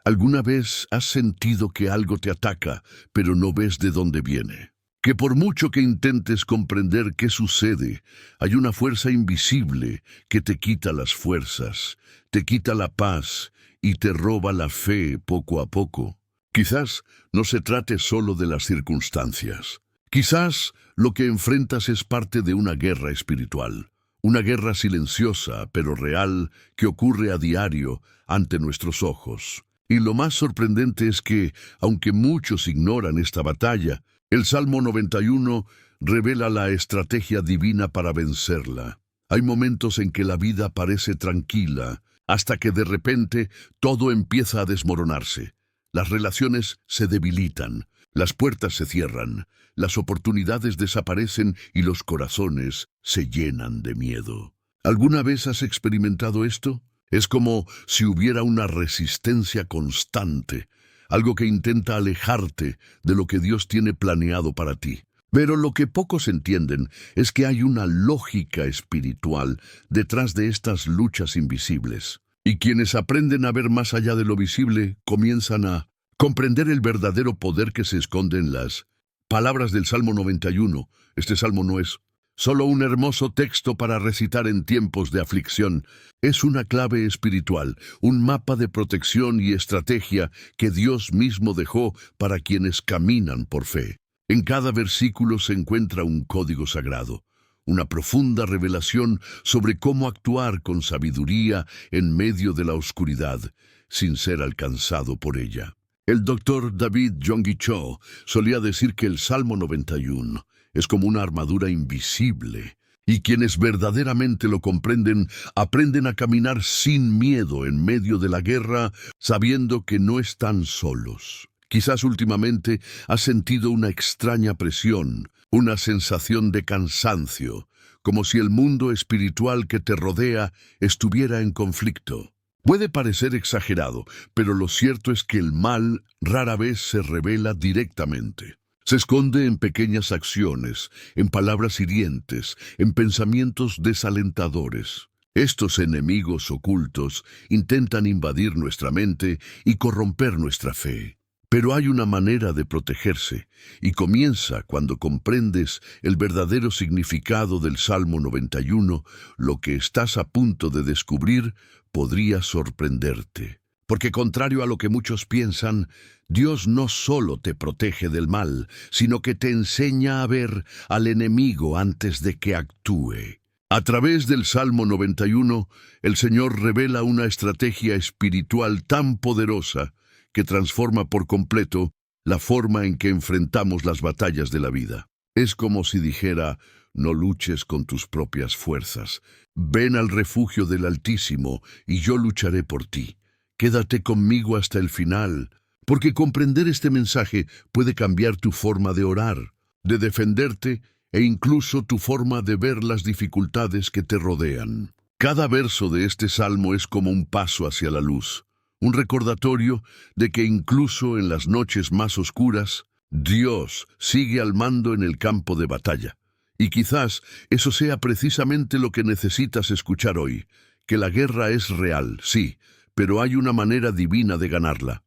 ¿Alguna vez has sentido que algo te ataca, pero no ves de dónde viene? Que por mucho que intentes comprender qué sucede, hay una fuerza invisible que te quita las fuerzas, te quita la paz y te roba la fe poco a poco. Quizás no se trate solo de las circunstancias. Quizás lo que enfrentas es parte de una guerra espiritual, una guerra silenciosa pero real que ocurre a diario ante nuestros ojos. Y lo más sorprendente es que, aunque muchos ignoran esta batalla, el Salmo 91 revela la estrategia divina para vencerla. Hay momentos en que la vida parece tranquila, hasta que de repente todo empieza a desmoronarse. Las relaciones se debilitan, las puertas se cierran, las oportunidades desaparecen y los corazones se llenan de miedo. ¿Alguna vez has experimentado esto? Es como si hubiera una resistencia constante, algo que intenta alejarte de lo que Dios tiene planeado para ti. Pero lo que pocos entienden es que hay una lógica espiritual detrás de estas luchas invisibles. Y quienes aprenden a ver más allá de lo visible comienzan a comprender el verdadero poder que se esconde en las palabras del Salmo 91. Este salmo no es solo un hermoso texto para recitar en tiempos de aflicción. Es una clave espiritual, un mapa de protección y estrategia que Dios mismo dejó para quienes caminan por fe. En cada versículo se encuentra un código sagrado, una profunda revelación sobre cómo actuar con sabiduría en medio de la oscuridad, sin ser alcanzado por ella. El doctor David Yonggi Cho solía decir que el Salmo 91 es como una armadura invisible, y quienes verdaderamente lo comprenden aprenden a caminar sin miedo en medio de la guerra, sabiendo que no están solos. Quizás últimamente has sentido una extraña presión, una sensación de cansancio, como si el mundo espiritual que te rodea estuviera en conflicto. Puede parecer exagerado, pero lo cierto es que el mal rara vez se revela directamente. Se esconde en pequeñas acciones, en palabras hirientes, en pensamientos desalentadores. Estos enemigos ocultos intentan invadir nuestra mente y corromper nuestra fe. Pero hay una manera de protegerse, y comienza cuando comprendes el verdadero significado del Salmo 91. Lo que estás a punto de descubrir podría sorprenderte. Porque contrario a lo que muchos piensan, Dios no solo te protege del mal, sino que te enseña a ver al enemigo antes de que actúe. A través del Salmo 91, el Señor revela una estrategia espiritual tan poderosa que transforma por completo la forma en que enfrentamos las batallas de la vida. Es como si dijera: no luches con tus propias fuerzas. Ven al refugio del Altísimo y yo lucharé por ti. Quédate conmigo hasta el final, porque comprender este mensaje puede cambiar tu forma de orar, de defenderte e incluso tu forma de ver las dificultades que te rodean. Cada verso de este salmo es como un paso hacia la luz, un recordatorio de que incluso en las noches más oscuras, Dios sigue al mando en el campo de batalla. Y quizás eso sea precisamente lo que necesitas escuchar hoy, que la guerra es real, sí, pero hay una manera divina de ganarla.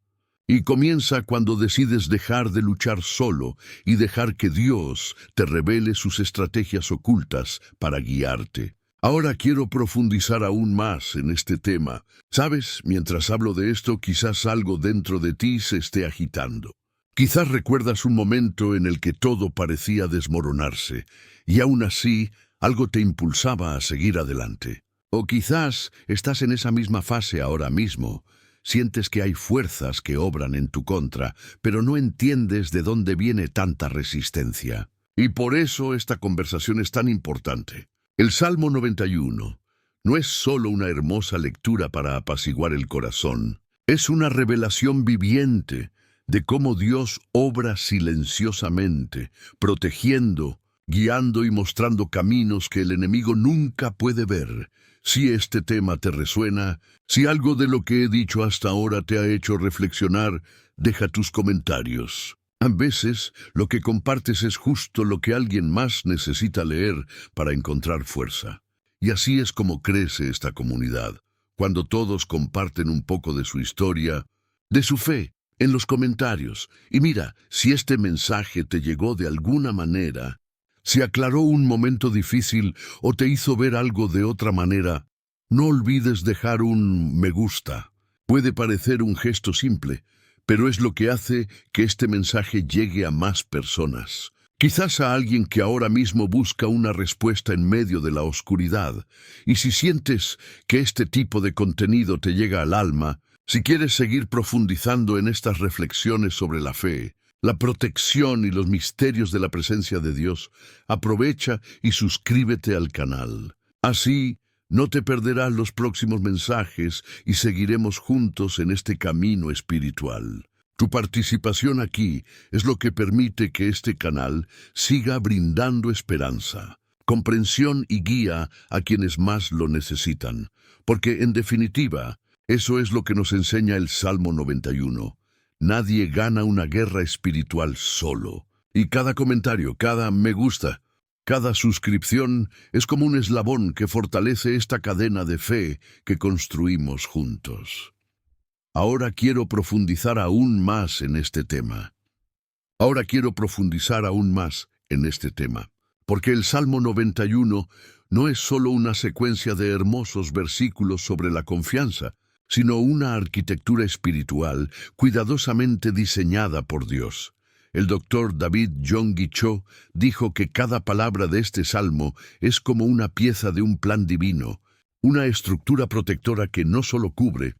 Y comienza cuando decides dejar de luchar solo y dejar que Dios te revele sus estrategias ocultas para guiarte. Ahora quiero profundizar aún más en este tema. Sabes, mientras hablo de esto, quizás algo dentro de ti se esté agitando. Quizás recuerdas un momento en el que todo parecía desmoronarse, y aún así algo te impulsaba a seguir adelante. O quizás estás en esa misma fase ahora mismo. Sientes que hay fuerzas que obran en tu contra, pero no entiendes de dónde viene tanta resistencia. Y por eso esta conversación es tan importante. El Salmo 91 no es solo una hermosa lectura para apaciguar el corazón, es una revelación viviente de cómo Dios obra silenciosamente, protegiendo, guiando y mostrando caminos que el enemigo nunca puede ver. Si este tema te resuena, si algo de lo que he dicho hasta ahora te ha hecho reflexionar, deja tus comentarios. A veces, lo que compartes es justo lo que alguien más necesita leer para encontrar fuerza. Y así es como crece esta comunidad, cuando todos comparten un poco de su historia, de su fe en los comentarios. Y mira, si este mensaje te llegó de alguna manera, si aclaró un momento difícil o te hizo ver algo de otra manera, no olvides dejar un me gusta. Puede parecer un gesto simple, pero es lo que hace que este mensaje llegue a más personas. Quizás a alguien que ahora mismo busca una respuesta en medio de la oscuridad. Y si sientes que este tipo de contenido te llega al alma, si quieres seguir profundizando en estas reflexiones sobre la fe, la protección y los misterios de la presencia de Dios, aprovecha y suscríbete al canal. Así, no te perderás los próximos mensajes y seguiremos juntos en este camino espiritual. Tu participación aquí es lo que permite que este canal siga brindando esperanza, comprensión y guía a quienes más lo necesitan. Porque, en definitiva, eso es lo que nos enseña el Salmo 91. Nadie gana una guerra espiritual solo. Y cada comentario, cada me gusta, cada suscripción es como un eslabón que fortalece esta cadena de fe que construimos juntos. Ahora quiero profundizar aún más en este tema. Porque el Salmo 91 no es solo una secuencia de hermosos versículos sobre la confianza, sino una arquitectura espiritual cuidadosamente diseñada por Dios. El doctor David Yonggi Cho dijo que cada palabra de este salmo es como una pieza de un plan divino, una estructura protectora que no solo cubre,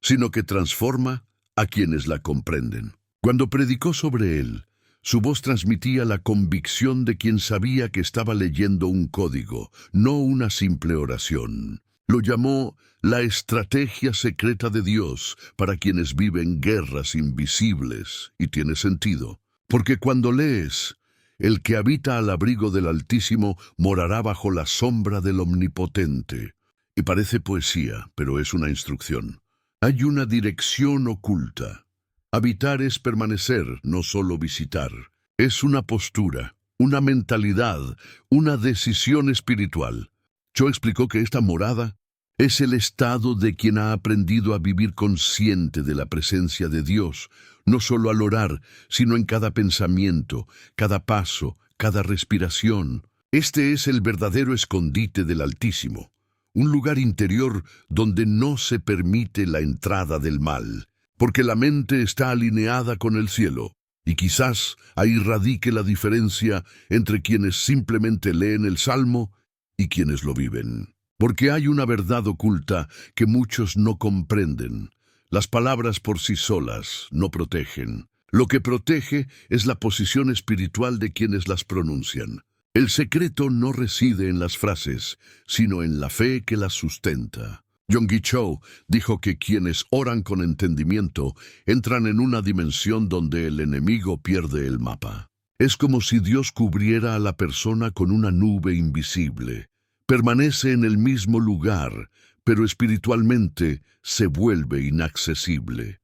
sino que transforma a quienes la comprenden. Cuando predicó sobre él, su voz transmitía la convicción de quien sabía que estaba leyendo un código, no una simple oración. Lo llamó la estrategia secreta de Dios para quienes viven guerras invisibles, y tiene sentido. Porque cuando lees, el que habita al abrigo del Altísimo morará bajo la sombra del Omnipotente. Y parece poesía, pero es una instrucción. Hay una dirección oculta. Habitar es permanecer, no solo visitar. Es una postura, una mentalidad, una decisión espiritual. Cho explicó que esta morada es el estado de quien ha aprendido a vivir consciente de la presencia de Dios, no solo al orar, sino en cada pensamiento, cada paso, cada respiración. Este es el verdadero escondite del Altísimo, un lugar interior donde no se permite la entrada del mal, porque la mente está alineada con el cielo, y quizás ahí radique la diferencia entre quienes simplemente leen el Salmo y quienes lo viven. Porque hay una verdad oculta que muchos no comprenden. Las palabras por sí solas no protegen. Lo que protege es la posición espiritual de quienes las pronuncian. El secreto no reside en las frases, sino en la fe que las sustenta. Yonggi Cho dijo que quienes oran con entendimiento entran en una dimensión donde el enemigo pierde el mapa. Es como si Dios cubriera a la persona con una nube invisible. Permanece en el mismo lugar, pero espiritualmente se vuelve inaccesible.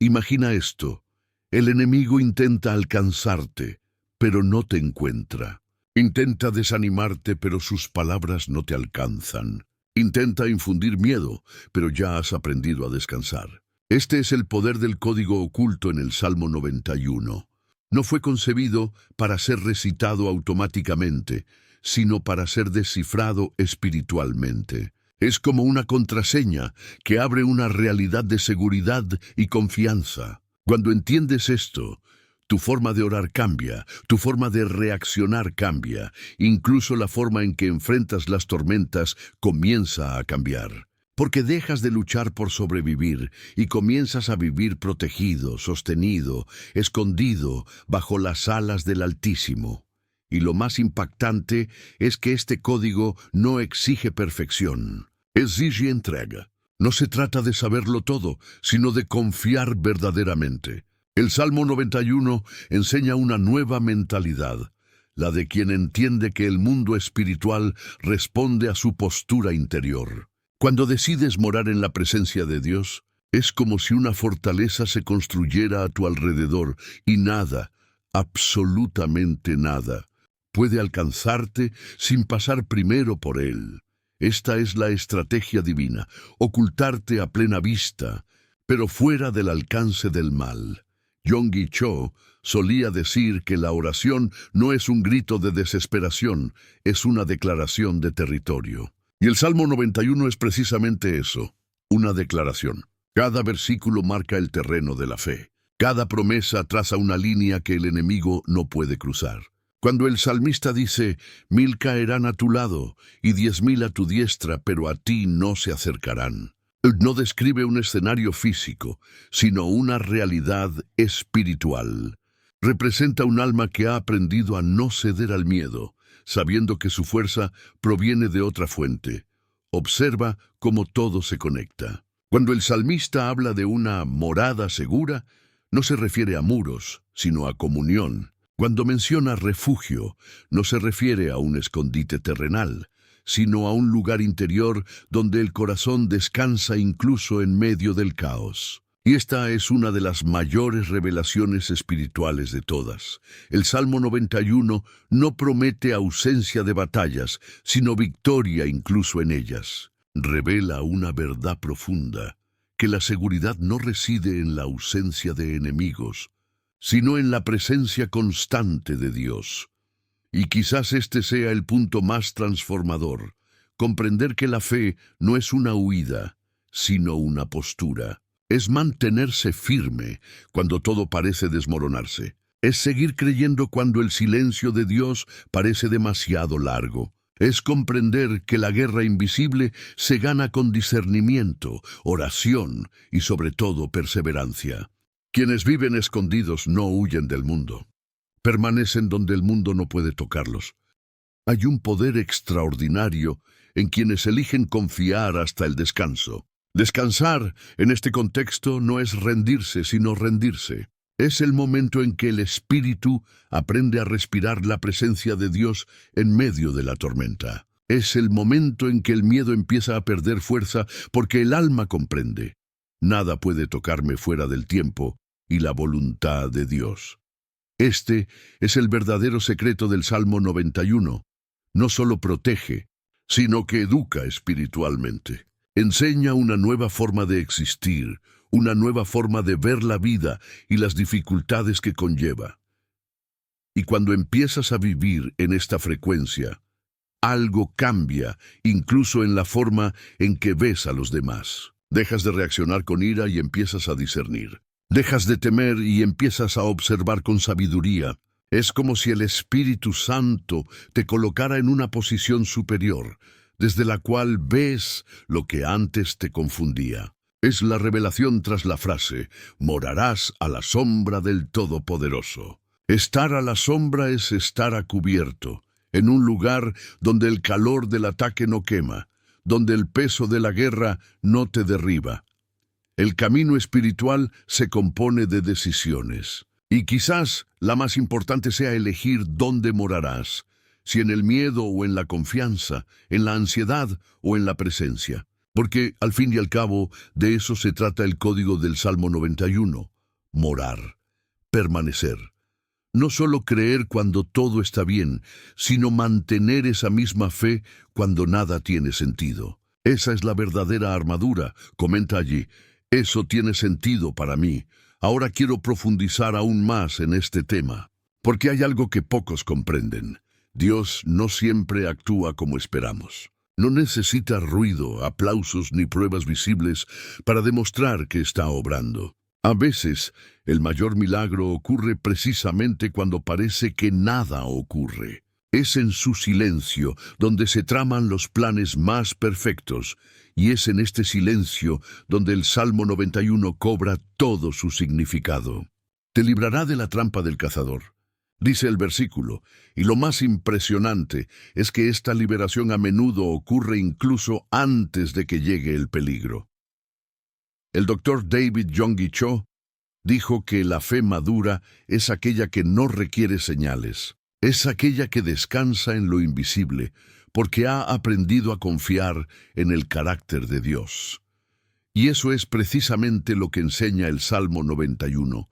Imagina esto. El enemigo intenta alcanzarte, pero no te encuentra. Intenta desanimarte, pero sus palabras no te alcanzan. Intenta infundir miedo, pero ya has aprendido a descansar. Este es el poder del código oculto en el Salmo 91. No fue concebido para ser recitado automáticamente, sino para ser descifrado espiritualmente. Es como una contraseña que abre una realidad de seguridad y confianza. Cuando entiendes esto, tu forma de orar cambia, tu forma de reaccionar cambia, incluso la forma en que enfrentas las tormentas comienza a cambiar. Porque dejas de luchar por sobrevivir y comienzas a vivir protegido, sostenido, escondido bajo las alas del Altísimo. Y lo más impactante es que este código no exige perfección. Exige entrega. No se trata de saberlo todo, sino de confiar verdaderamente. El Salmo 91 enseña una nueva mentalidad, la de quien entiende que el mundo espiritual responde a su postura interior. Cuando decides morar en la presencia de Dios, es como si una fortaleza se construyera a tu alrededor y nada, absolutamente nada, puede alcanzarte sin pasar primero por él. Esta es la estrategia divina, ocultarte a plena vista, pero fuera del alcance del mal. Yonggi Cho solía decir que la oración no es un grito de desesperación, es una declaración de territorio. Y el Salmo 91 es precisamente eso, una declaración. Cada versículo marca el terreno de la fe. Cada promesa traza una línea que el enemigo no puede cruzar. Cuando el salmista dice, 1000 caerán a tu lado y 10.000 a tu diestra, pero a ti no se acercarán, no describe un escenario físico, sino una realidad espiritual. Representa un alma que ha aprendido a no ceder al miedo, sabiendo que su fuerza proviene de otra fuente. Observa cómo todo se conecta. Cuando el salmista habla de una morada segura, no se refiere a muros, sino a comunión. Cuando menciona refugio, no se refiere a un escondite terrenal, sino a un lugar interior donde el corazón descansa incluso en medio del caos. Y esta es una de las mayores revelaciones espirituales de todas. El Salmo 91 no promete ausencia de batallas, sino victoria incluso en ellas. Revela una verdad profunda, que la seguridad no reside en la ausencia de enemigos, sino en la presencia constante de Dios. Y quizás este sea el punto más transformador, comprender que la fe no es una huida, sino una postura. Es mantenerse firme cuando todo parece desmoronarse. Es seguir creyendo cuando el silencio de Dios parece demasiado largo. Es comprender que la guerra invisible se gana con discernimiento, oración y sobre todo perseverancia. Quienes viven escondidos no huyen del mundo. Permanecen donde el mundo no puede tocarlos. Hay un poder extraordinario en quienes eligen confiar hasta el descanso. Descansar, en este contexto, no es rendirse, sino rendirse. Es el momento en que el espíritu aprende a respirar la presencia de Dios en medio de la tormenta. Es el momento en que el miedo empieza a perder fuerza porque el alma comprende. Nada puede tocarme fuera del tiempo y la voluntad de Dios. Este es el verdadero secreto del Salmo 91. No solo protege, sino que educa espiritualmente. Enseña una nueva forma de existir, una nueva forma de ver la vida y las dificultades que conlleva. Y cuando empiezas a vivir en esta frecuencia, algo cambia, incluso en la forma en que ves a los demás. Dejas de reaccionar con ira y empiezas a discernir. Dejas de temer y empiezas a observar con sabiduría. Es como si el Espíritu Santo te colocara en una posición superior, desde la cual ves lo que antes te confundía. Es la revelación tras la frase, morarás a la sombra del Todopoderoso. Estar a la sombra es estar a cubierto, en un lugar donde el calor del ataque no quema, donde el peso de la guerra no te derriba. El camino espiritual se compone de decisiones, y quizás la más importante sea elegir dónde morarás, si en el miedo o en la confianza, en la ansiedad o en la presencia. Porque, al fin y al cabo, de eso se trata el código del Salmo 91. Morar, permanecer. No solo creer cuando todo está bien, sino mantener esa misma fe cuando nada tiene sentido. Esa es la verdadera armadura, comenta allí. Eso tiene sentido para mí. Ahora quiero profundizar aún más en este tema, porque hay algo que pocos comprenden. Dios no siempre actúa como esperamos. No necesita ruido, aplausos ni pruebas visibles para demostrar que está obrando. A veces, el mayor milagro ocurre precisamente cuando parece que nada ocurre. Es en su silencio donde se traman los planes más perfectos, y es en este silencio donde el Salmo 91 cobra todo su significado. Te librará de la trampa del cazador, dice el versículo, y lo más impresionante es que esta liberación a menudo ocurre incluso antes de que llegue el peligro. El doctor David Yonggi Cho dijo que la fe madura es aquella que no requiere señales, es aquella que descansa en lo invisible, porque ha aprendido a confiar en el carácter de Dios. Y eso es precisamente lo que enseña el Salmo 91,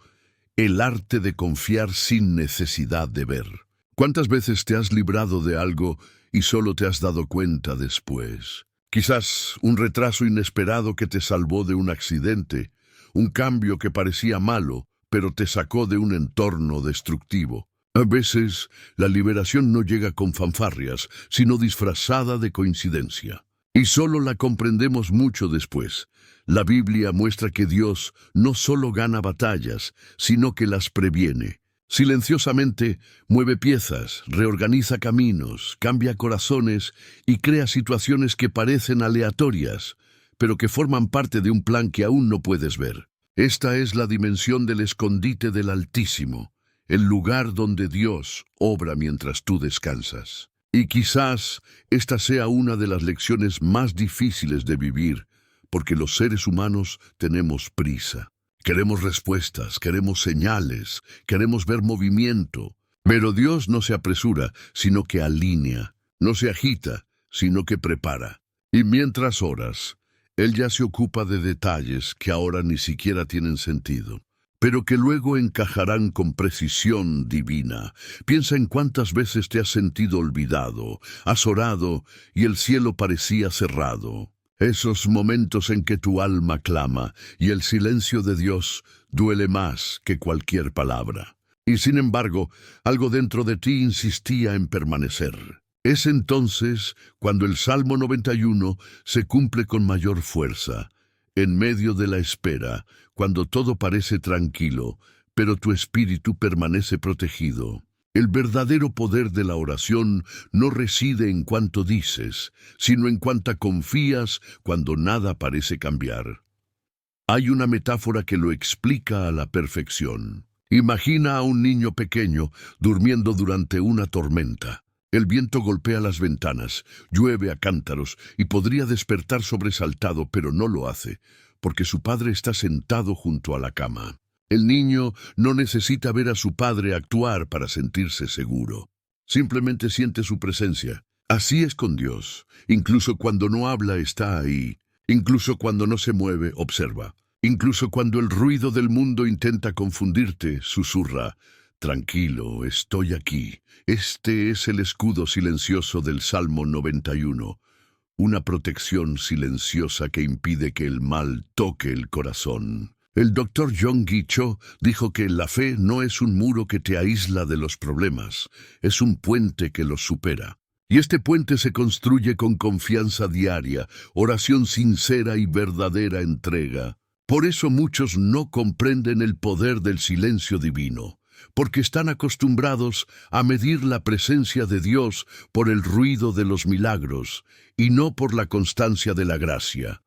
el arte de confiar sin necesidad de ver. ¿Cuántas veces te has librado de algo y solo te has dado cuenta después? Quizás un retraso inesperado que te salvó de un accidente, un cambio que parecía malo, pero te sacó de un entorno destructivo. A veces, la liberación no llega con fanfarrias, sino disfrazada de coincidencia. Y solo la comprendemos mucho después. La Biblia muestra que Dios no solo gana batallas, sino que las previene. Silenciosamente mueve piezas, reorganiza caminos, cambia corazones y crea situaciones que parecen aleatorias, pero que forman parte de un plan que aún no puedes ver. Esta es la dimensión del escondite del Altísimo, el lugar donde Dios obra mientras tú descansas. Y quizás esta sea una de las lecciones más difíciles de vivir, porque los seres humanos tenemos prisa. Queremos respuestas, queremos señales, queremos ver movimiento. Pero Dios no se apresura, sino que alinea, no se agita, sino que prepara. Y mientras oras, Él ya se ocupa de detalles que ahora ni siquiera tienen sentido, pero que luego encajarán con precisión divina. Piensa en cuántas veces te has sentido olvidado, has orado y el cielo parecía cerrado. Esos momentos en que tu alma clama y el silencio de Dios duele más que cualquier palabra. Y sin embargo, algo dentro de ti insistía en permanecer. Es entonces cuando el Salmo 91 se cumple con mayor fuerza. En medio de la espera, cuando todo parece tranquilo, pero tu espíritu permanece protegido. El verdadero poder de la oración no reside en cuanto dices, sino en cuánta confías cuando nada parece cambiar. Hay una metáfora que lo explica a la perfección. Imagina a un niño pequeño durmiendo durante una tormenta. El viento golpea las ventanas, llueve a cántaros y podría despertar sobresaltado, pero no lo hace, porque su padre está sentado junto a la cama. El niño no necesita ver a su padre actuar para sentirse seguro. Simplemente siente su presencia. Así es con Dios. Incluso cuando no habla, está ahí. Incluso cuando no se mueve, observa. Incluso cuando el ruido del mundo intenta confundirte, susurra: tranquilo, estoy aquí. Este es el escudo silencioso del Salmo 91. Una protección silenciosa que impide que el mal toque el corazón. El Dr. John G. Cho dijo que la fe no es un muro que te aísla de los problemas, es un puente que los supera. Y este puente se construye con confianza diaria, oración sincera y verdadera entrega. Por eso muchos no comprenden el poder del silencio divino, porque están acostumbrados a medir la presencia de Dios por el ruido de los milagros y no por la constancia de la gracia.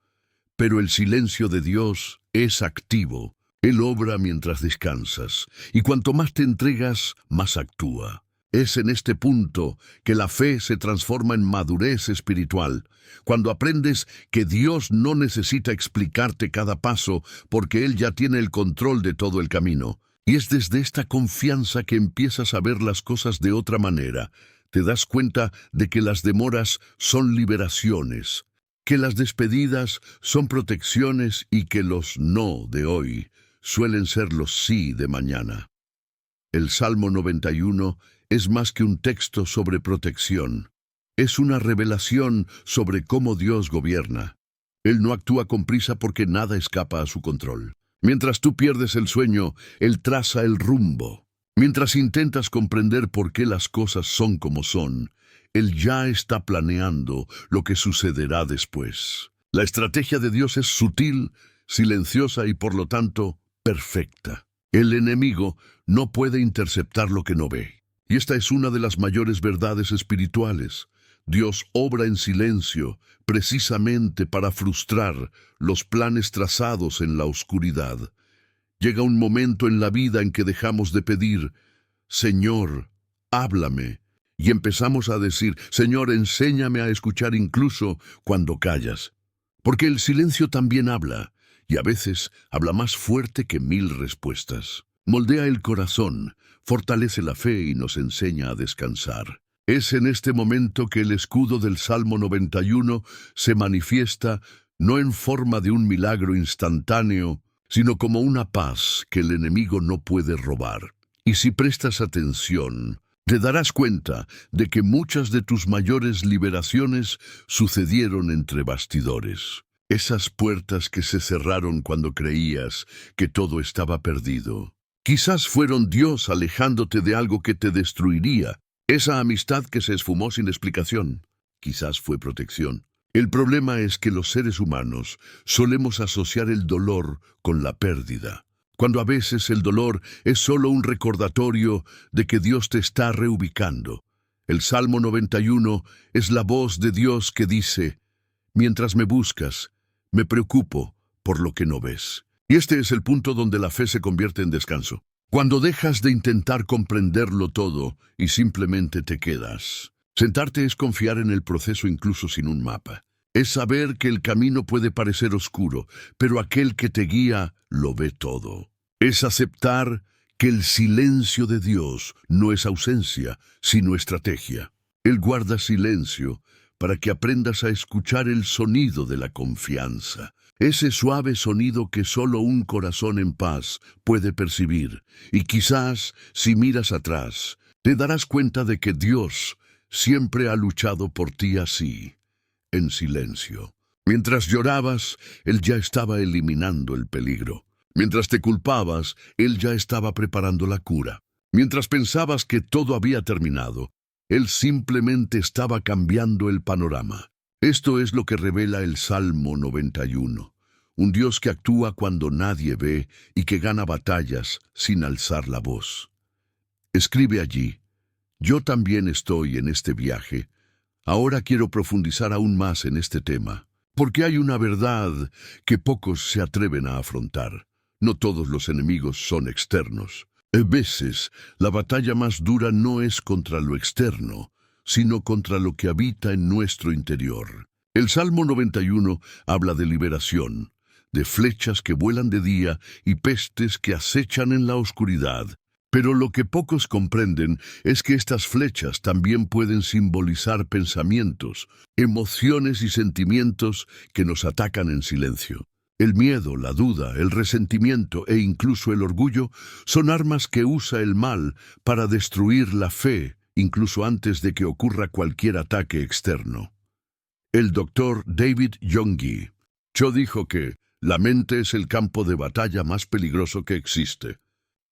Pero el silencio de Dios es activo. Él obra mientras descansas, y cuanto más te entregas, más actúa. Es en este punto que la fe se transforma en madurez espiritual, cuando aprendes que Dios no necesita explicarte cada paso porque Él ya tiene el control de todo el camino. Y es desde esta confianza que empiezas a ver las cosas de otra manera. Te das cuenta de que las demoras son liberaciones, que las despedidas son protecciones y que los no de hoy suelen ser los sí de mañana. El Salmo 91 es más que un texto sobre protección. Es una revelación sobre cómo Dios gobierna. Él no actúa con prisa porque nada escapa a su control. Mientras tú pierdes el sueño, Él traza el rumbo. Mientras intentas comprender por qué las cosas son como son, Él ya está planeando lo que sucederá después. La estrategia de Dios es sutil, silenciosa y por lo tanto perfecta. El enemigo no puede interceptar lo que no ve. Y esta es una de las mayores verdades espirituales. Dios obra en silencio precisamente para frustrar los planes trazados en la oscuridad. Llega un momento en la vida en que dejamos de pedir: Señor, háblame, y empezamos a decir: Señor, enséñame a escuchar incluso cuando callas. Porque el silencio también habla, y a veces habla más fuerte que 1000 respuestas. Moldea el corazón, fortalece la fe y nos enseña a descansar. Es en este momento que el escudo del Salmo 91 se manifiesta no en forma de un milagro instantáneo, sino como una paz que el enemigo no puede robar. Y si prestas atención, te darás cuenta de que muchas de tus mayores liberaciones sucedieron entre bastidores. Esas puertas que se cerraron cuando creías que todo estaba perdido. Quizás fueron Dios alejándote de algo que te destruiría. Esa amistad que se esfumó sin explicación. Quizás fue protección. El problema es que los seres humanos solemos asociar el dolor con la pérdida, cuando a veces el dolor es solo un recordatorio de que Dios te está reubicando. El Salmo 91 es la voz de Dios que dice: mientras me buscas, me preocupo por lo que no ves. Y este es el punto donde la fe se convierte en descanso. Cuando dejas de intentar comprenderlo todo y simplemente te quedas. Sentarte es confiar en el proceso incluso sin un mapa. Es saber que el camino puede parecer oscuro, pero aquel que te guía lo ve todo. Es aceptar que el silencio de Dios no es ausencia, sino estrategia. Él guarda silencio para que aprendas a escuchar el sonido de la confianza. Ese suave sonido que solo un corazón en paz puede percibir. Y quizás, si miras atrás, te darás cuenta de que Dios siempre ha luchado por ti así, en silencio. Mientras llorabas, Él ya estaba eliminando el peligro. Mientras te culpabas, Él ya estaba preparando la cura. Mientras pensabas que todo había terminado, Él simplemente estaba cambiando el panorama. Esto es lo que revela el Salmo 91. Un Dios que actúa cuando nadie ve y que gana batallas sin alzar la voz. Escribe allí: yo también estoy en este viaje. Ahora quiero profundizar aún más en este tema, porque hay una verdad que pocos se atreven a afrontar. No todos los enemigos son externos. A veces, la batalla más dura no es contra lo externo, sino contra lo que habita en nuestro interior. El Salmo 91 habla de liberación, de flechas que vuelan de día y pestes que acechan en la oscuridad. Pero lo que pocos comprenden es que estas flechas también pueden simbolizar pensamientos, emociones y sentimientos que nos atacan en silencio. El miedo, la duda, el resentimiento e incluso el orgullo son armas que usa el mal para destruir la fe, incluso antes de que ocurra cualquier ataque externo. El doctor David Yonggi dijo que la mente es el campo de batalla más peligroso que existe.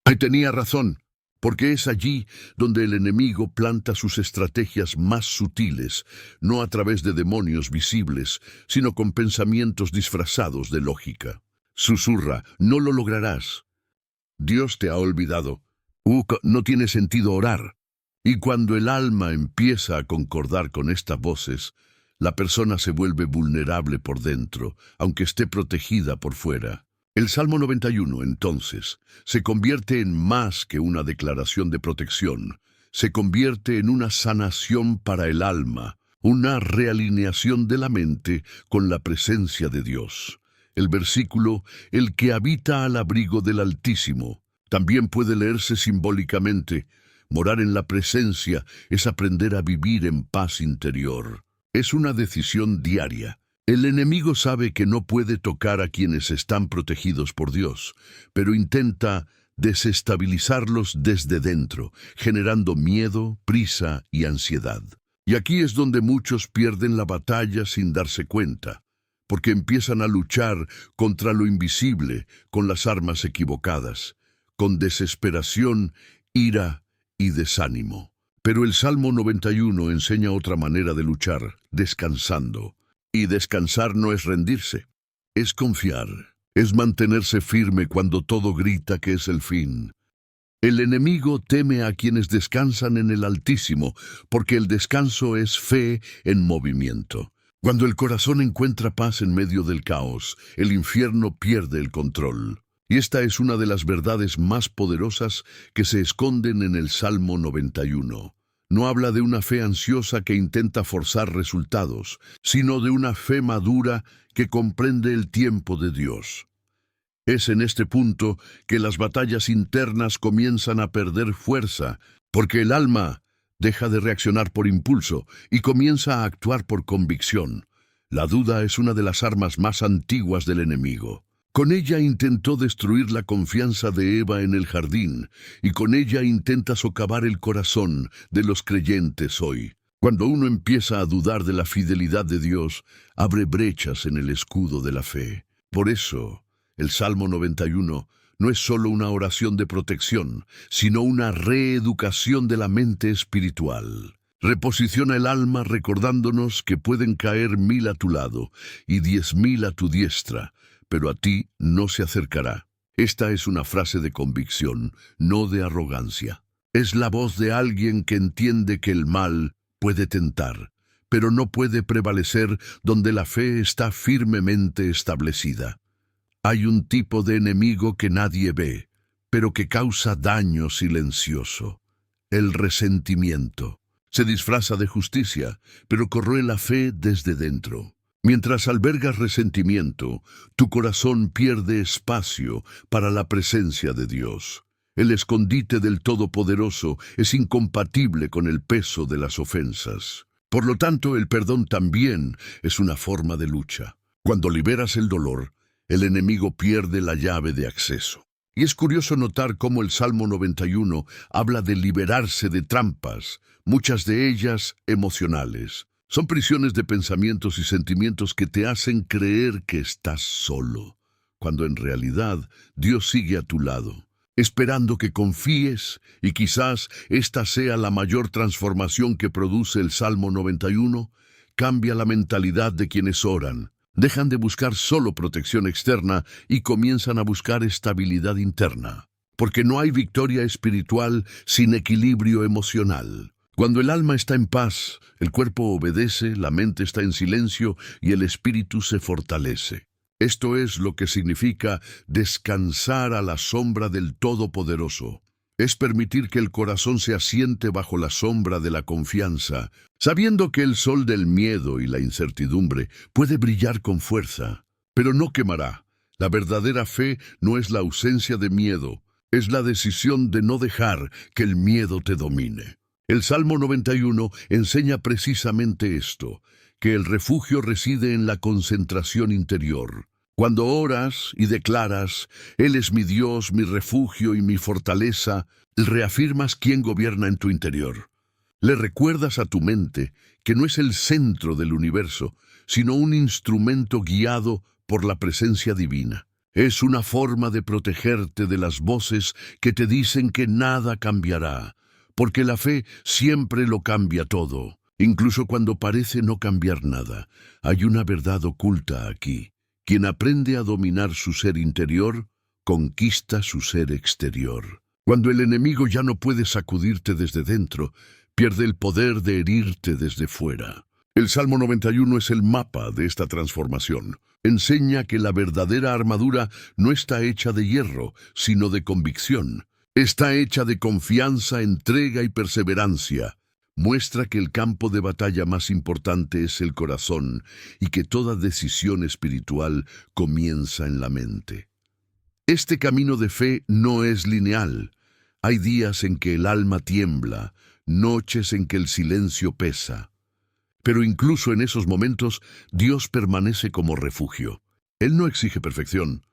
Y tenía razón, porque es allí donde el enemigo planta sus estrategias más sutiles, no a través de demonios visibles, sino con pensamientos disfrazados de lógica. Susurra: no lo lograrás. Dios te ha olvidado. No tiene sentido orar. Y cuando el alma empieza a concordar con estas voces, la persona se vuelve vulnerable por dentro, aunque esté protegida por fuera. El Salmo 91, entonces, se convierte en más que una declaración de protección. Se convierte en una sanación para el alma, una realineación de la mente con la presencia de Dios. El versículo, el que habita al abrigo del Altísimo, también puede leerse simbólicamente. Morar en la presencia es aprender a vivir en paz interior. Es una decisión diaria. El enemigo sabe que no puede tocar a quienes están protegidos por Dios, pero intenta desestabilizarlos desde dentro, generando miedo, prisa y ansiedad. Y aquí es donde muchos pierden la batalla sin darse cuenta, porque empiezan a luchar contra lo invisible con las armas equivocadas, con desesperación, ira y desánimo. Pero el Salmo 91 enseña otra manera de luchar, descansando. Y descansar no es rendirse, es confiar, es mantenerse firme cuando todo grita que es el fin. El enemigo teme a quienes descansan en el Altísimo, porque el descanso es fe en movimiento. Cuando el corazón encuentra paz en medio del caos, el infierno pierde el control. Y esta es una de las verdades más poderosas que se esconden en el Salmo 91. No habla de una fe ansiosa que intenta forzar resultados, sino de una fe madura que comprende el tiempo de Dios. Es en este punto que las batallas internas comienzan a perder fuerza, porque el alma deja de reaccionar por impulso y comienza a actuar por convicción. La duda es una de las armas más antiguas del enemigo. Con ella intentó destruir la confianza de Eva en el jardín, y con ella intenta socavar el corazón de los creyentes hoy. Cuando uno empieza a dudar de la fidelidad de Dios, abre brechas en el escudo de la fe. Por eso, el Salmo 91 no es solo una oración de protección, sino una reeducación de la mente espiritual. Reposiciona el alma recordándonos que pueden caer 1000 a tu lado y 10.000 a tu diestra, pero a ti no se acercará. Esta es una frase de convicción, no de arrogancia. Es la voz de alguien que entiende que el mal puede tentar, pero no puede prevalecer donde la fe está firmemente establecida. Hay un tipo de enemigo que nadie ve, pero que causa daño silencioso: el resentimiento. Se disfraza de justicia, pero corroe la fe desde dentro. Mientras albergas resentimiento, tu corazón pierde espacio para la presencia de Dios. El escondite del Todopoderoso es incompatible con el peso de las ofensas. Por lo tanto, el perdón también es una forma de lucha. Cuando liberas el dolor, el enemigo pierde la llave de acceso. Y es curioso notar cómo el Salmo 91 habla de liberarse de trampas, muchas de ellas emocionales. Son prisiones de pensamientos y sentimientos que te hacen creer que estás solo, cuando en realidad Dios sigue a tu lado, esperando que confíes, y quizás esta sea la mayor transformación que produce el Salmo 91. Cambia la mentalidad de quienes oran. Dejan de buscar solo protección externa y comienzan a buscar estabilidad interna. Porque no hay victoria espiritual sin equilibrio emocional. Cuando el alma está en paz, el cuerpo obedece, la mente está en silencio y el espíritu se fortalece. Esto es lo que significa descansar a la sombra del Todopoderoso. Es permitir que el corazón se asiente bajo la sombra de la confianza, sabiendo que el sol del miedo y la incertidumbre puede brillar con fuerza, pero no quemará. La verdadera fe no es la ausencia de miedo, es la decisión de no dejar que el miedo te domine. El Salmo 91 enseña precisamente esto, que el refugio reside en la concentración interior. Cuando oras y declaras: Él es mi Dios, mi refugio y mi fortaleza, reafirmas quién gobierna en tu interior. Le recuerdas a tu mente que no es el centro del universo, sino un instrumento guiado por la presencia divina. Es una forma de protegerte de las voces que te dicen que nada cambiará, porque la fe siempre lo cambia todo, incluso cuando parece no cambiar nada. Hay una verdad oculta aquí. Quien aprende a dominar su ser interior, conquista su ser exterior. Cuando el enemigo ya no puede sacudirte desde dentro, pierde el poder de herirte desde fuera. El Salmo 91 es el mapa de esta transformación. Enseña que la verdadera armadura no está hecha de hierro, sino de convicción. Está hecha de confianza, entrega y perseverancia. Muestra que el campo de batalla más importante es el corazón y que toda decisión espiritual comienza en la mente. Este camino de fe no es lineal. Hay días en que el alma tiembla, noches en que el silencio pesa. Pero incluso en esos momentos, Dios permanece como refugio. Él no exige perfección,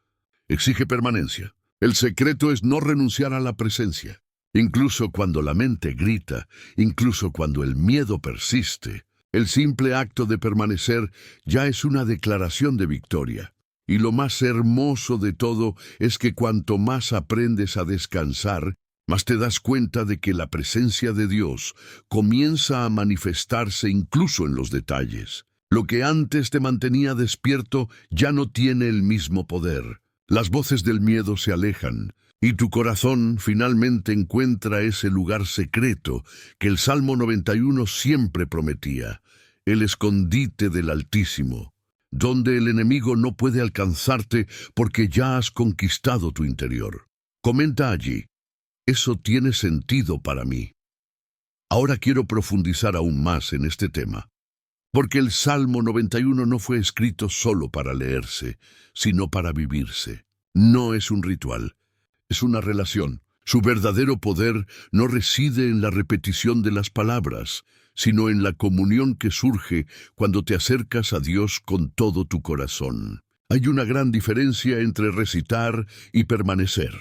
exige permanencia. El secreto es no renunciar a la presencia. Incluso cuando la mente grita, incluso cuando el miedo persiste, el simple acto de permanecer ya es una declaración de victoria. Y lo más hermoso de todo es que cuanto más aprendes a descansar, más te das cuenta de que la presencia de Dios comienza a manifestarse incluso en los detalles. Lo que antes te mantenía despierto ya no tiene el mismo poder. Las voces del miedo se alejan, y tu corazón finalmente encuentra ese lugar secreto que el Salmo 91 siempre prometía, el escondite del Altísimo, donde el enemigo no puede alcanzarte porque ya has conquistado tu interior. Comenta allí: eso tiene sentido para mí. Ahora quiero profundizar aún más en este tema, porque el Salmo 91 no fue escrito solo para leerse, sino para vivirse. No es un ritual. Es una relación. Su verdadero poder no reside en la repetición de las palabras, sino en la comunión que surge cuando te acercas a Dios con todo tu corazón. Hay una gran diferencia entre recitar y permanecer.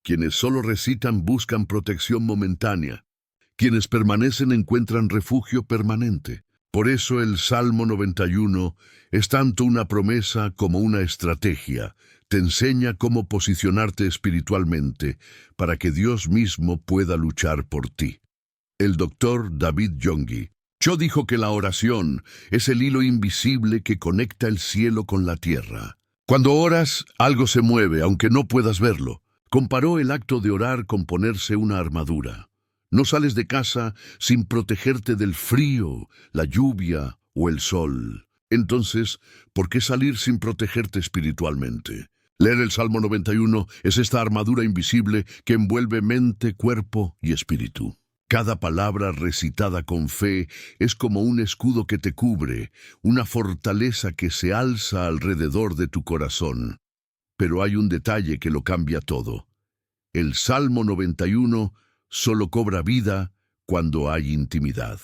Quienes solo recitan buscan protección momentánea. Quienes permanecen encuentran refugio permanente. Por eso el Salmo 91 es tanto una promesa como una estrategia. Te enseña cómo posicionarte espiritualmente para que Dios mismo pueda luchar por ti. El doctor David Yonggi Cho dijo que la oración es el hilo invisible que conecta el cielo con la tierra. Cuando oras, algo se mueve, aunque no puedas verlo. Comparó el acto de orar con ponerse una armadura. No sales de casa sin protegerte del frío, la lluvia o el sol. Entonces, ¿por qué salir sin protegerte espiritualmente? Leer el Salmo 91 es esta armadura invisible que envuelve mente, cuerpo y espíritu. Cada palabra recitada con fe es como un escudo que te cubre, una fortaleza que se alza alrededor de tu corazón. Pero hay un detalle que lo cambia todo. El Salmo 91 solo cobra vida cuando hay intimidad.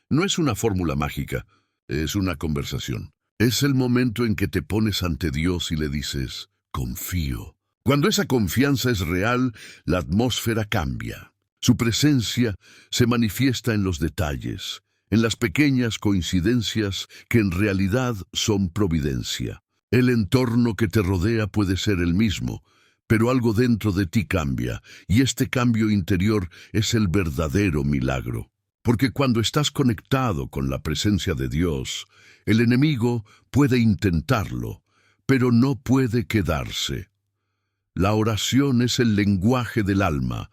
No es una fórmula mágica, es una conversación. Es el momento en que te pones ante Dios y le dices, confío. Cuando esa confianza es real, la atmósfera cambia. Su presencia se manifiesta en los detalles, en las pequeñas coincidencias que en realidad son providencia. El entorno que te rodea puede ser el mismo, pero algo dentro de ti cambia, y este cambio interior es el verdadero milagro. Porque cuando estás conectado con la presencia de Dios, el enemigo puede intentarlo, pero no puede quedarse. La oración es el lenguaje del alma,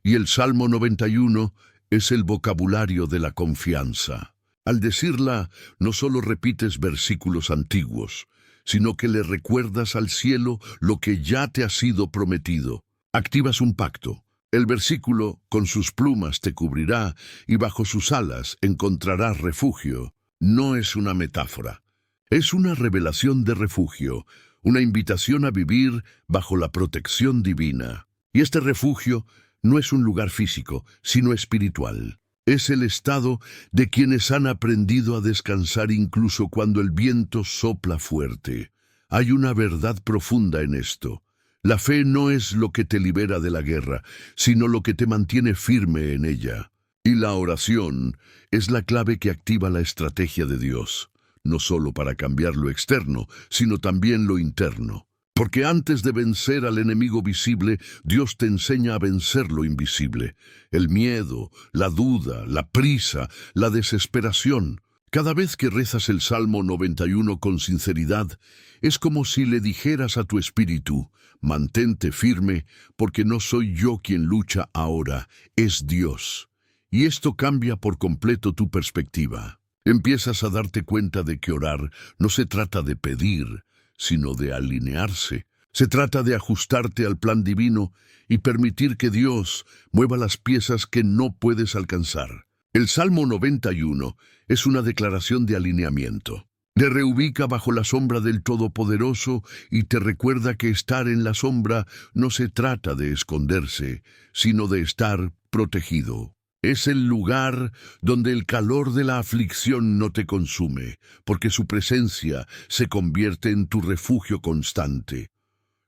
y el Salmo 91 es el vocabulario de la confianza. Al decirla, no solo repites versículos antiguos, sino que le recuerdas al cielo lo que ya te ha sido prometido. Activas un pacto. El versículo, con sus plumas te cubrirá, y bajo sus alas encontrarás refugio. No es una metáfora. Es una revelación de refugio, una invitación a vivir bajo la protección divina. Y este refugio no es un lugar físico, sino espiritual. Es el estado de quienes han aprendido a descansar incluso cuando el viento sopla fuerte. Hay una verdad profunda en esto. La fe no es lo que te libera de la guerra, sino lo que te mantiene firme en ella. Y la oración es la clave que activa la estrategia de Dios, no solo para cambiar lo externo, sino también lo interno. Porque antes de vencer al enemigo visible, Dios te enseña a vencer lo invisible. El miedo, la duda, la prisa, la desesperación. Cada vez que rezas el Salmo 91 con sinceridad, es como si le dijeras a tu espíritu, mantente firme, porque no soy yo quien lucha ahora, es Dios. Y esto cambia por completo tu perspectiva. Empiezas a darte cuenta de que orar no se trata de pedir, sino de alinearse. Se trata de ajustarte al plan divino y permitir que Dios mueva las piezas que no puedes alcanzar. El Salmo 91 es una declaración de alineamiento. Te reubica bajo la sombra del Todopoderoso y te recuerda que estar en la sombra no se trata de esconderse, sino de estar protegido. Es el lugar donde el calor de la aflicción no te consume, porque su presencia se convierte en tu refugio constante.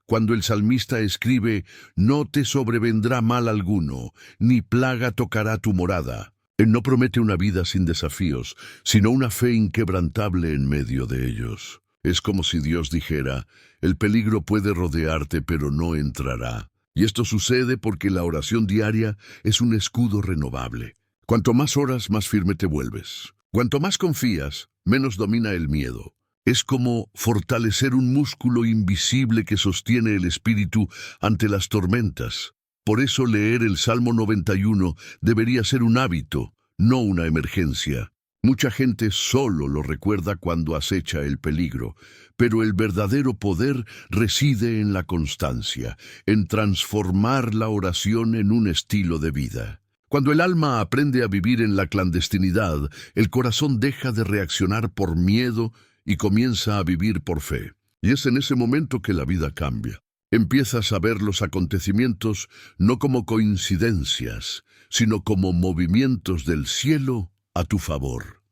Cuando el salmista escribe, no te sobrevendrá mal alguno, ni plaga tocará tu morada. Él no promete una vida sin desafíos, sino una fe inquebrantable en medio de ellos. Es como si Dios dijera, el peligro puede rodearte, pero no entrará. Y esto sucede porque la oración diaria es un escudo renovable. Cuanto más oras, más firme te vuelves. Cuanto más confías, menos domina el miedo. Es como fortalecer un músculo invisible que sostiene el espíritu ante las tormentas. Por eso leer el Salmo 91 debería ser un hábito, no una emergencia. Mucha gente solo lo recuerda cuando acecha el peligro, pero el verdadero poder reside en la constancia, en transformar la oración en un estilo de vida. Cuando el alma aprende a vivir en la clandestinidad, el corazón deja de reaccionar por miedo y comienza a vivir por fe. Y es en ese momento que la vida cambia. Empiezas a ver los acontecimientos no como coincidencias, sino como movimientos del cielo a tu favor.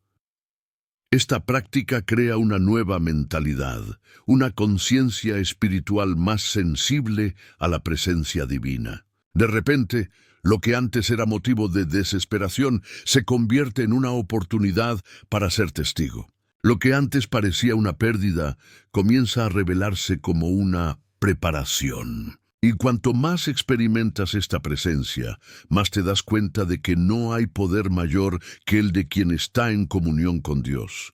Esta práctica crea una nueva mentalidad, una conciencia espiritual más sensible a la presencia divina. De repente, Lo que antes era motivo de desesperación se convierte en una oportunidad para ser testigo. Lo que antes parecía una pérdida comienza a revelarse como una preparación. Y cuanto más experimentas esta presencia, más te das cuenta de que no hay poder mayor que el de quien está en comunión con Dios.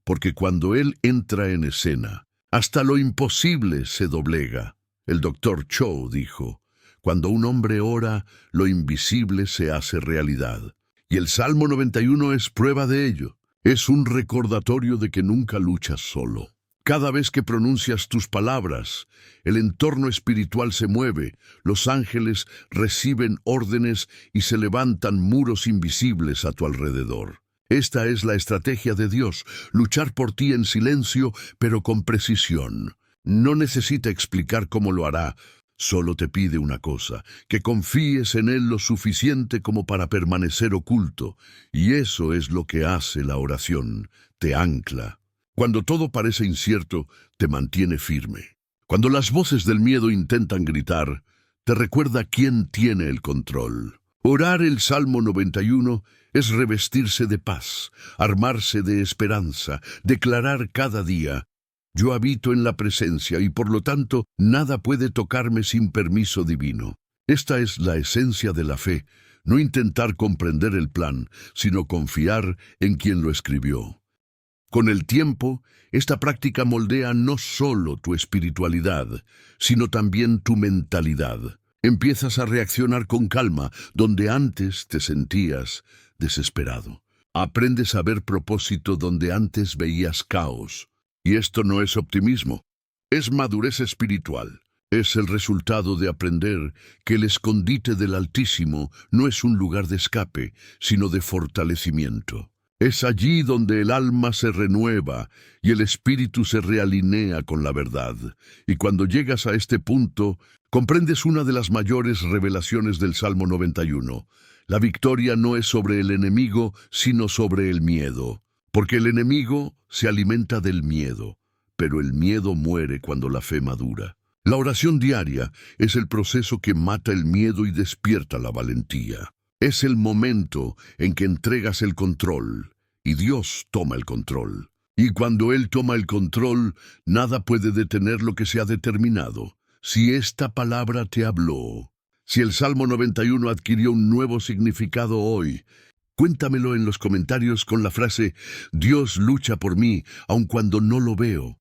Porque cuando Él entra en escena, hasta lo imposible se doblega. El Dr. Cho dijo: cuando un hombre ora, lo invisible se hace realidad. Y el Salmo 91 es prueba de ello. Es un recordatorio de que nunca luchas solo. Cada vez que pronuncias tus palabras, el entorno espiritual se mueve, los ángeles reciben órdenes y se levantan muros invisibles a tu alrededor. Esta es la estrategia de Dios, luchar por ti en silencio, pero con precisión. No necesita explicar cómo lo hará, solo te pide una cosa: que confíes en Él lo suficiente como para permanecer oculto, y eso es lo que hace la oración, te ancla. Cuando todo parece incierto, te mantiene firme. Cuando las voces del miedo intentan gritar, te recuerda quién tiene el control. Orar el Salmo 91 es revestirse de paz, armarse de esperanza, declarar cada día: yo habito en la presencia y por lo tanto nada puede tocarme sin permiso divino. Esta es la esencia de la fe, no intentar comprender el plan, sino confiar en quien lo escribió. Con el tiempo, esta práctica moldea no solo tu espiritualidad, sino también tu mentalidad. Empiezas a reaccionar con calma donde antes te sentías desesperado. Aprendes a ver propósito donde antes veías caos. Y esto no es optimismo, es madurez espiritual. Es el resultado de aprender que el escondite del Altísimo no es un lugar de escape, sino de fortalecimiento. Es allí donde el alma se renueva y el espíritu se realinea con la verdad. Y cuando llegas a este punto, comprendes una de las mayores revelaciones del Salmo 91. La victoria no es sobre el enemigo, sino sobre el miedo. Porque el enemigo se alimenta del miedo, pero el miedo muere cuando la fe madura. La oración diaria es el proceso que mata el miedo y despierta la valentía. Es el momento en que entregas el control, y Dios toma el control. Y cuando Él toma el control, nada puede detener lo que se ha determinado. Si esta palabra te habló, si el Salmo 91 adquirió un nuevo significado hoy, cuéntamelo en los comentarios con la frase: Dios lucha por mí, aun cuando no lo veo.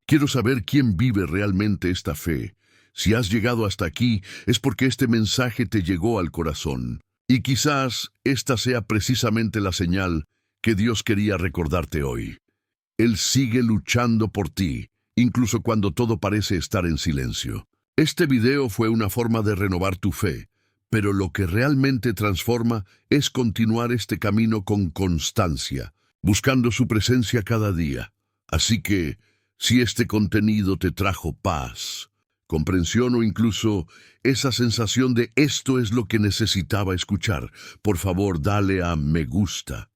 Quiero saber quién vive realmente esta fe. Si has llegado hasta aquí, es porque este mensaje te llegó al corazón. Y quizás esta sea precisamente la señal que Dios quería recordarte hoy. Él sigue luchando por ti, incluso cuando todo parece estar en silencio. Este video fue una forma de renovar tu fe, pero lo que realmente transforma es continuar este camino con constancia, buscando su presencia cada día. Así que, si este contenido te trajo paz, comprensión o incluso esa sensación de esto es lo que necesitaba escuchar, por favor dale a me gusta.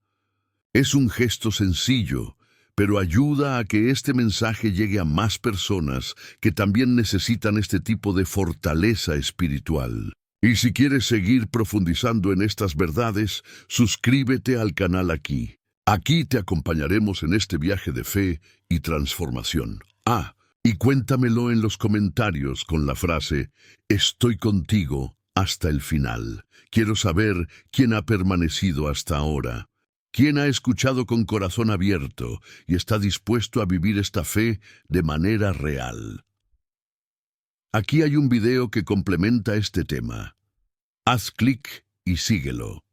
Es un gesto sencillo, pero ayuda a que este mensaje llegue a más personas que también necesitan este tipo de fortaleza espiritual. Y si quieres seguir profundizando en estas verdades, suscríbete al canal aquí. Aquí te acompañaremos en este viaje de fe y transformación. Y cuéntamelo en los comentarios con la frase: estoy contigo hasta el final. Quiero saber quién ha permanecido hasta ahora. ¿Quién ha escuchado con corazón abierto y está dispuesto a vivir esta fe de manera real? Aquí hay un video que complementa este tema. Haz clic y síguelo.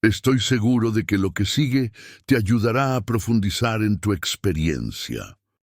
Estoy seguro de que lo que sigue te ayudará a profundizar en tu experiencia.